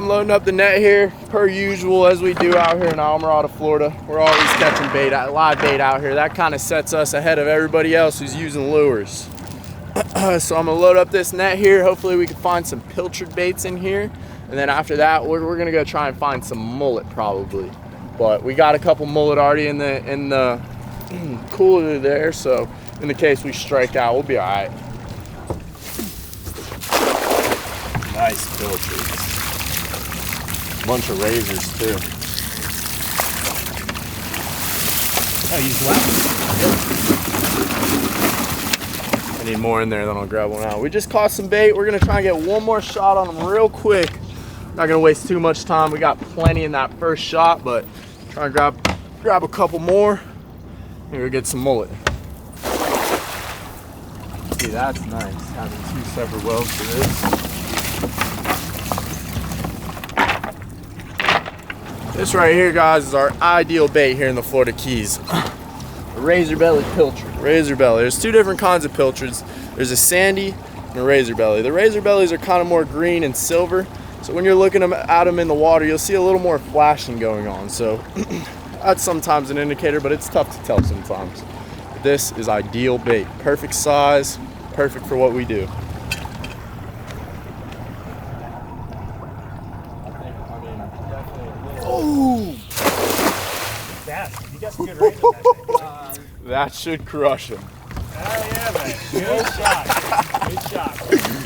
loading up the net here, per usual, as we do out here in Almirada, Florida. We're always catching bait, live bait out here. That kind of sets us ahead of everybody else who's using lures. So I'm gonna load up this net here. Hopefully we can find some pilchard baits in here. And then after that, we're gonna go try and find some mullet probably. But we got a couple mullet already in the cooler there, so in the case we strike out, we'll be all right. Nice pilchards. Bunch of razors too. Oh, you just left? I need more in there, then I'll grab one out. We just caught some bait. We're gonna try and get one more shot on them real quick. Not gonna waste too much time. We got plenty in that first shot, but try and grab a couple more. Here, we'll get some mullet. See, that's nice, having two separate wells for this. This right here, guys, is our ideal bait here in the Florida Keys. A razor belly pilchard. Razor belly. There's two different kinds of pilchards. There's a sandy and a razor belly. The razor bellies are kind of more green and silver. So when you're looking at them in the water, you'll see a little more flashing going on. So that's sometimes an indicator, but it's tough to tell sometimes. But this is ideal bait. Perfect size, perfect for what we do. Oh! You got some good range on that thing. That should crush him. Oh yeah, man. Good shot. Good shot. Good job.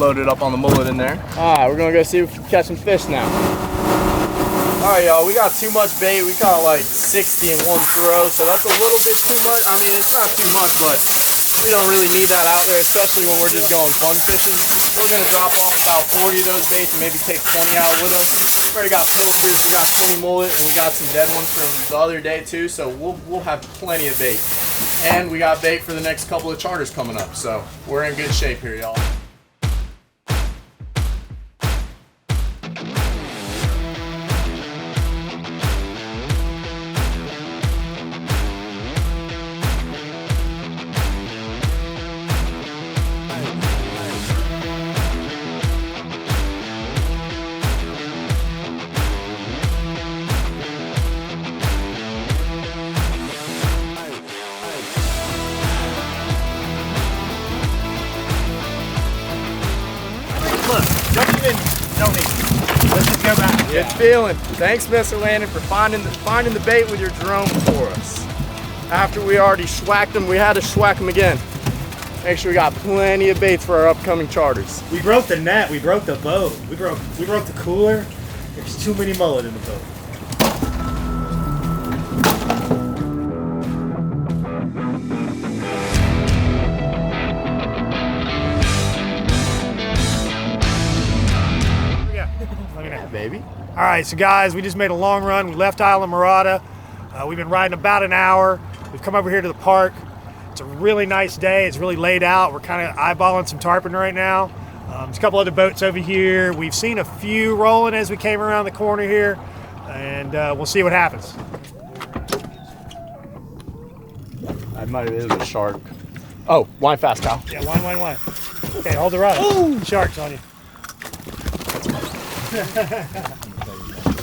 Loaded up on the mullet in there. All right, we're gonna go see if we can catch some fish now. All right, y'all, we got too much bait. We caught like 60 in one throw, so that's a little bit too much. I mean, it's not too much, but we don't really need that out there, especially when we're just going fun fishing. We're gonna drop off about 40 of those baits and maybe take 20 out with them. We already got pilchards, we got 20 mullet, and we got some dead ones from the other day too, so we'll have plenty of bait. And we got bait for the next couple of charters coming up, so we're in good shape here, y'all. Let's just go back. It's feeling. Thanks, Mr. Landon, for finding the bait with your drone for us. After we already schwacked them, we had to schwack them again. Make sure we got plenty of baits for our upcoming charters. We broke the net. We broke the boat. We broke the cooler. There's too many mullet in the boat. Baby. All right, so guys, we just made a long run. We left Islamorada. We've been riding about an hour. We've come over here to the park. It's a really nice day. It's really laid out. We're kind of eyeballing some tarpon right now. There's a couple other boats over here. We've seen a few rolling as we came around the corner here, and we'll see what happens. That might have been a shark. Oh, wind fast, Cal. Yeah, wind. Okay, hold the rod. Ooh. Shark's on you.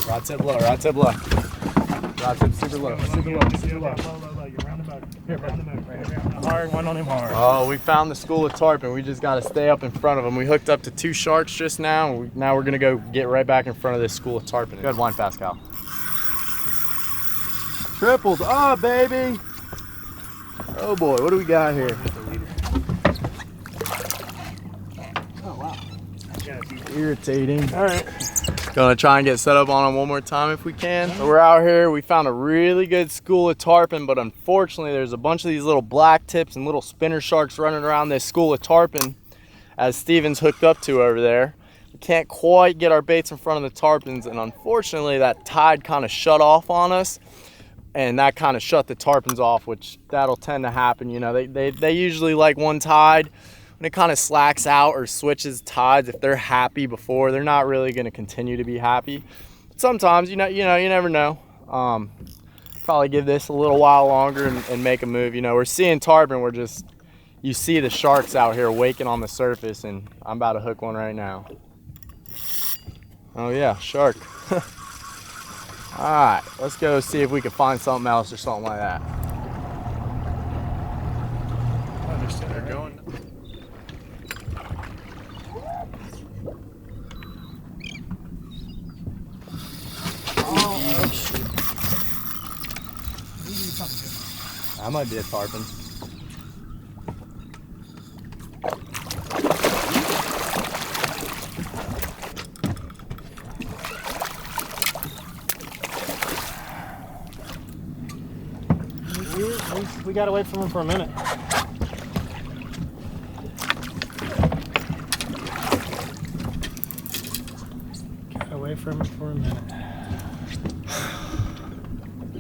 Rod tip low, rod tip low. Rod tip super low, super low, super low. Low. You're around the boat. Here, around the boat. Right here. Hard, one on him hard. Oh, we found the school of tarpon. We just got to stay up in front of them. We hooked up to 2 sharks just now. And now we're going to go get right back in front of this school of tarpon. Go ahead, wind fast, Cal. Triples, oh, baby. Oh, boy, what do we got here? Oh, wow. Irritating. All right. Gonna try and get set up on them one more time if we can. So we're out here. We found a really good school of tarpon, but unfortunately there's a bunch of these little black tips and little spinner sharks running around this school of tarpon as Steven's hooked up to over there. We can't quite get our baits in front of the tarpons, and unfortunately that tide kind of shut off on us, and that kind of shut the tarpons off, which that'll tend to happen. You know, they usually like one tide. When it kind of slacks out or switches tides, if they're happy before, they're not really going to continue to be happy. But sometimes, you never know. Probably give this a little while longer and make a move. You know, we're seeing tarpon. We're just, you see the sharks out here waking on the surface, and I'm about to hook one right now. Oh yeah, shark. All right, let's go see if we can find something else or something like that. I understand they're going. Oh, shit. That might be a tarpon. We gotta wait for him for a minute. Gotta wait for him for a minute.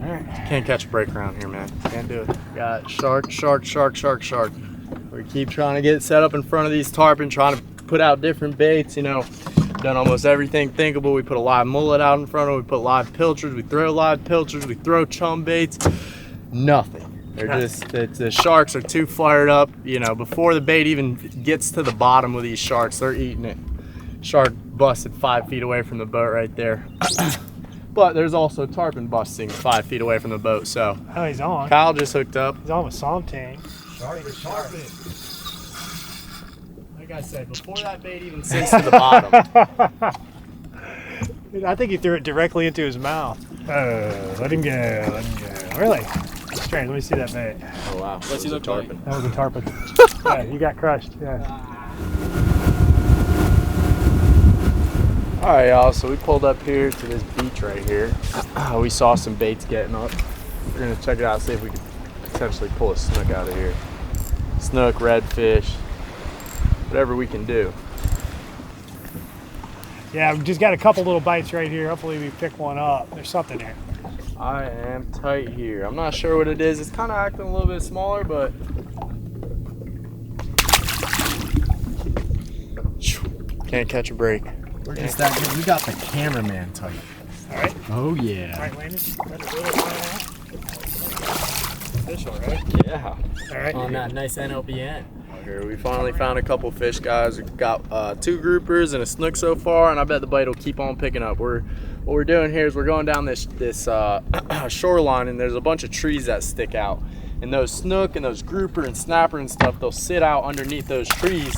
Alright. Can't catch a break around here, man. Can't do it. Got shark, shark, shark, shark, shark. We keep trying to get set up in front of these tarpon, trying to put out different baits, you know. Done almost everything thinkable. We put a live mullet out in front of them, we put live pilchards, we throw live pilchards, we throw chum baits. Nothing. They're just, the sharks are too fired up. You know, before the bait even gets to the bottom with these sharks, they're eating it. Shark busted 5 feet away from the boat right there. But there's also tarpon busting 5 feet away from the boat, so. Oh, he's on. Kyle just hooked up. He's on with something. Shark is tarpon. Like I said, before that bait even sinks to the bottom. I think he threw it directly into his mouth. Oh, let him go, let him go. Really? Strange, let me see that bait. Oh wow, What's he look like? That was a tarpon. Yeah, you got crushed, yeah. All right, y'all, so we pulled up here to this beach right here. We saw some baits getting up. We're gonna check it out, see if we can potentially pull a snook out of here. Snook, redfish, whatever we can do. Yeah, we just got a couple little bites right here. Hopefully we pick one up. There's something here. I am tight here. I'm not sure what it is. It's kind of acting a little bit smaller, but can't catch a break. We're just that good. We got the cameraman tight. All right. Oh yeah. All right, Landon. Let it really fly out. Fish, all right? Yeah. All right. On that nice NLBN. Here we finally found a couple fish, guys. We've got 2 groupers and a snook so far, and I bet the bite will keep on picking up. What we're doing here is we're going down this shoreline, and there's a bunch of trees that stick out. And those snook and those grouper and snapper and stuff, they'll sit out underneath those trees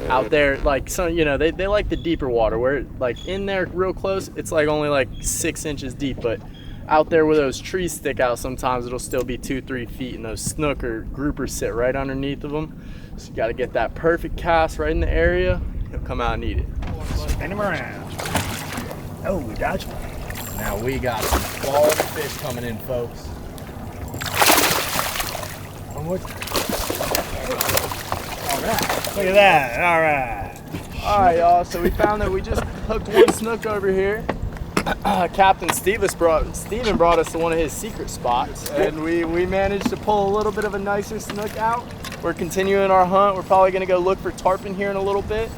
out there. Like, so, you know, they like the deeper water where, like, in there real close, it's like only like 6 inches deep, but out there where those trees stick out, sometimes it'll still be 2-3 feet, and those snook or groupers sit right underneath of them. So you got to get that perfect cast right in the area. He'll come out and eat it. Spin him around. Oh, we dodged one. Now we got some quality fish coming in, folks. One more. All right. Look at that. All right. All right, y'all. So we found that we just hooked one snook over here. Captain Steven brought us to one of his secret spots, and we managed to pull a little bit of a nicer snook out. We're continuing our hunt. We're probably gonna go look for tarpon here in a little bit.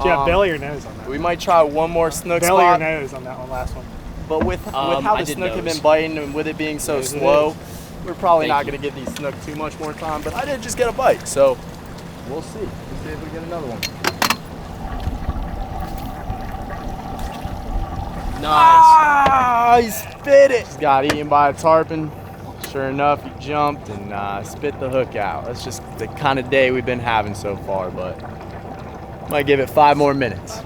Do you have belly or nose on that? We might try one more snook belly spot. or nose on that one, last one. But with how the snook have been biting and with it being so slow, we're probably not gonna give these snook too much more time. But I did just get a bite, so we'll see. We'll see if we get another one. Nice. Ah, he spit it. Just got eaten by a tarpon. Sure enough, he jumped and spit the hook out. That's just the kind of day we've been having so far, but might give it 5 more minutes.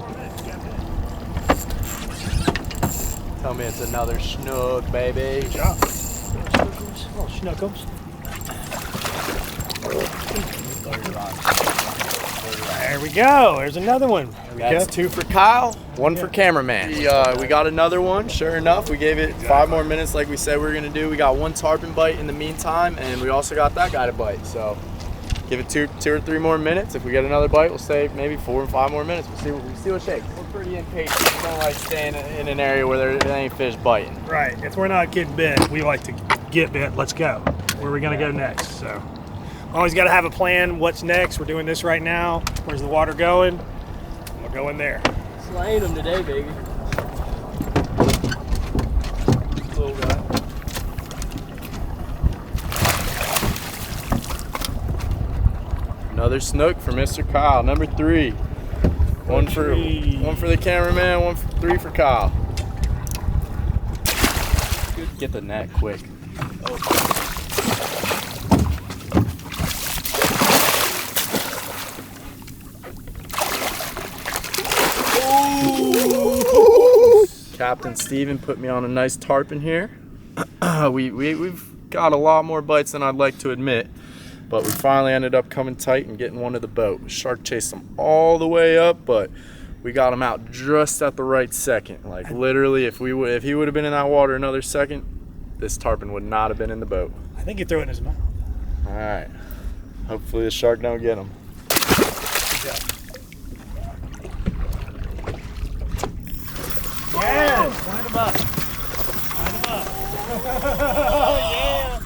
Tell me it's another snook, baby. Good job. Little snookums. There we go. There's another one. That's 2 for Kyle, 1 for cameraman. We got another one. Sure enough, we gave it 5 more minutes like we said we were gonna do. We got 1 tarpon bite in the meantime, and we also got that guy to bite. So give it 2 or 3 more minutes. If we get another bite, we'll say maybe 4 or 5 more minutes. We'll see what shakes. We're pretty impatient. We don't like staying in an area where there ain't fish biting. Right. If we're not getting bit, we like to get bit. Let's go. Where are we gonna go next? So always got to have a plan. What's next? We're doing this right now. Where's the water going? We're going there. Slaying them today, baby. Little guy. Another snook for Mr. Kyle, number 3. One for the cameraman, three for Kyle. Get the net quick. Captain Steven put me on a nice tarpon here. We've got a lot more bites than I'd like to admit, but we finally ended up coming tight and getting one to the boat. Shark chased him all the way up, but we got him out just at the right second. Like literally, if he would have been in that water another second, this tarpon would not have been in the boat. I think he threw it in his mouth. All right. Hopefully the shark don't get him. Good job. Yes! Line him up. Line him up. Oh, yeah!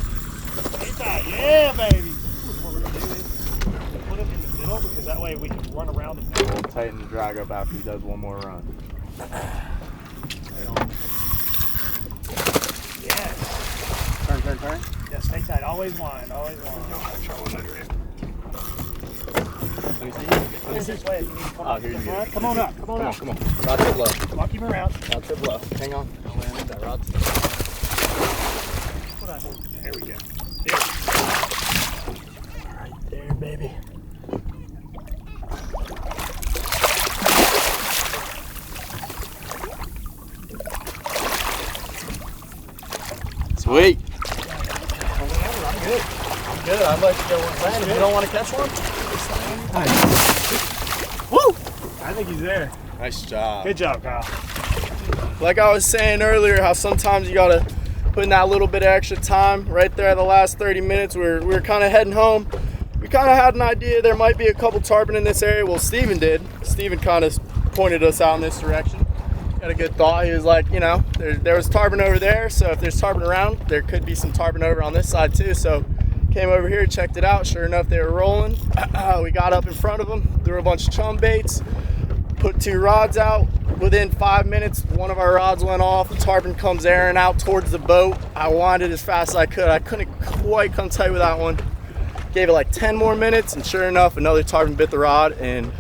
Ain't that? Yeah, baby! What we're going to do is put him in the middle because that way we can run around the middle. We'll tighten the drag up after he does one more run. Yes. Turn. Yeah, stay tight. Always wind. Always wind. Let me see. This way. You need to come Oh, up. here you go. Come on up. Come on up. Come on. Rod tip low. Come on, keep him around. Rod tip low. Hang on. I'll land with that rod tip. Hold on. There we go. There. Right there, baby. Sweet. I'm good. I'm good. I'd like to get one landed. You don't want to catch one? Woo! I think he's there. Nice job. Good job, Kyle. Like I was saying earlier, how sometimes you gotta put in that little bit of extra time right there at the last 30 minutes. We were kind of heading home. We kind of had an idea there might be a couple tarpon in this area. Well, Steven did. Steven kind of pointed us out in this direction. Got a good thought. He was like, you know, there was tarpon over there, so if there's tarpon around, there could be some tarpon over on this side too. So came over here, checked it out. Sure enough, they were rolling. We got up in front of them, threw a bunch of chum baits, put 2 rods out. Within 5 minutes, one of our rods went off. The tarpon comes airing out towards the boat. I winded as fast as I could. I couldn't quite come tight with that one. Gave it like 10 more minutes, and sure enough, another tarpon bit the rod, and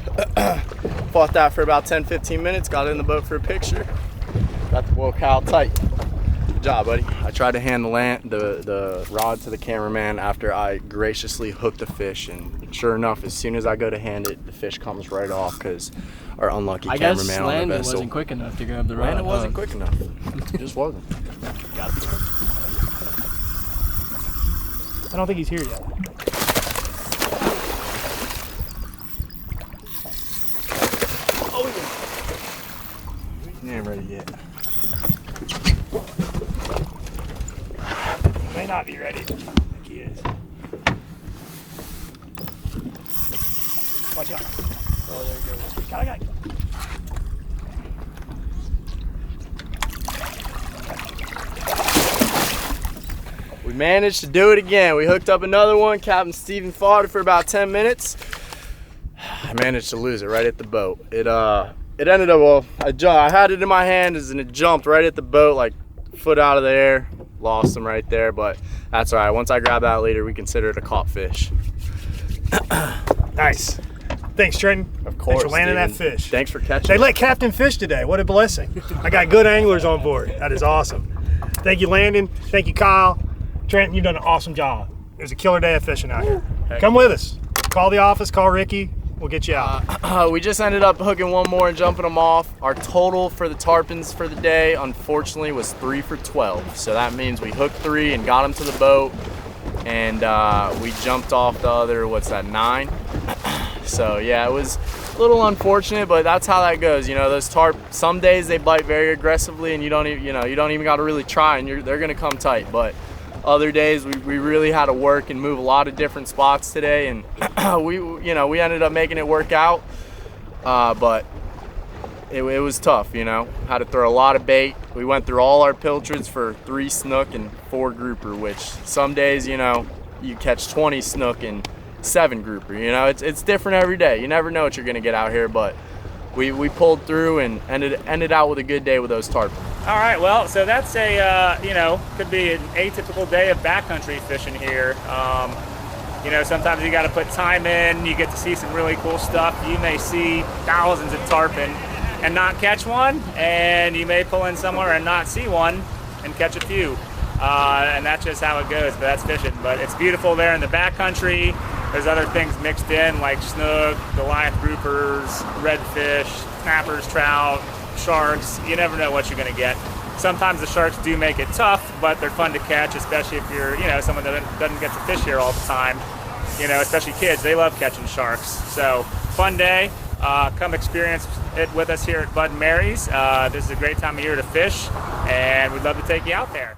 fought that for about 10-15 minutes. Got in the boat for a picture. Got the boy Kyle tight. Good job, buddy. I tried to hand the rod to the cameraman after I graciously hooked the fish, and sure enough, as soon as I go to hand it, the fish comes right off because our unlucky cameraman on the vessel. I guess Landon wasn't quick enough to grab the rod. Landon wasn't quick enough. It just wasn't. I don't think he's here yet. He ain't ready yet. He may not be ready. I think he is. Watch out. Oh, there he goes. Got it. We managed to do it again. We hooked up another one. Captain Steven fought it for about 10 minutes. I managed to lose it right at the boat. It ended up, well, I had it in my hand and it jumped right at the boat, like a foot out of the air. Lost him right there, but that's all right. Once I grab that leader, we consider it a caught fish. Nice. Thanks, Trenton. Of course. Thanks for landing Steven. that fish. Thanks for catching They it. let Captain fish today. What a blessing. I got good anglers on board. That is awesome. Thank you, Landon. Thank you, Kyle. Trenton, you've done an awesome job. It was a killer day of fishing out here. Come with us. Call the office, call Ricky. We'll get you out. We just ended up hooking one more and jumping them off. Our total for the tarpons for the day, unfortunately, was 3 for 12. So that means we hooked 3 and got them to the boat, and we jumped off the other, 9? So yeah, it was a little unfortunate, but that's how that goes. You know, those some days they bite very aggressively, and you don't even got to really try, and they're gonna come tight. But other days we really had to work and move a lot of different spots today, and we ended up making it work out, but it was tough. Had to throw a lot of bait. We went through all our pilchards for 3 snook and 4 grouper, which some days you catch 20 snook and 7 grouper. It's different every day. You never know what you're gonna get out here, but we pulled through and ended out with a good day with those tarpon. All right, well, so that's a, could be an atypical day of backcountry fishing here. You know, sometimes you got to put time in. You get to see some really cool stuff. You may see thousands of tarpon and not catch one, and you may pull in somewhere and not see one and catch a few. And that's just how it goes, but that's fishing. But it's beautiful there in the backcountry. There's other things mixed in like snook, Goliath groupers, redfish, snappers, trout, sharks. You never know what you're going to get. Sometimes the sharks do make it tough, but they're fun to catch, especially if you're, you know, someone that doesn't get to fish here all the time. You know, especially kids, they love catching sharks. So, fun day. Come experience it with us here at Bud and Mary's. This is a great time of year to fish, and we'd love to take you out there.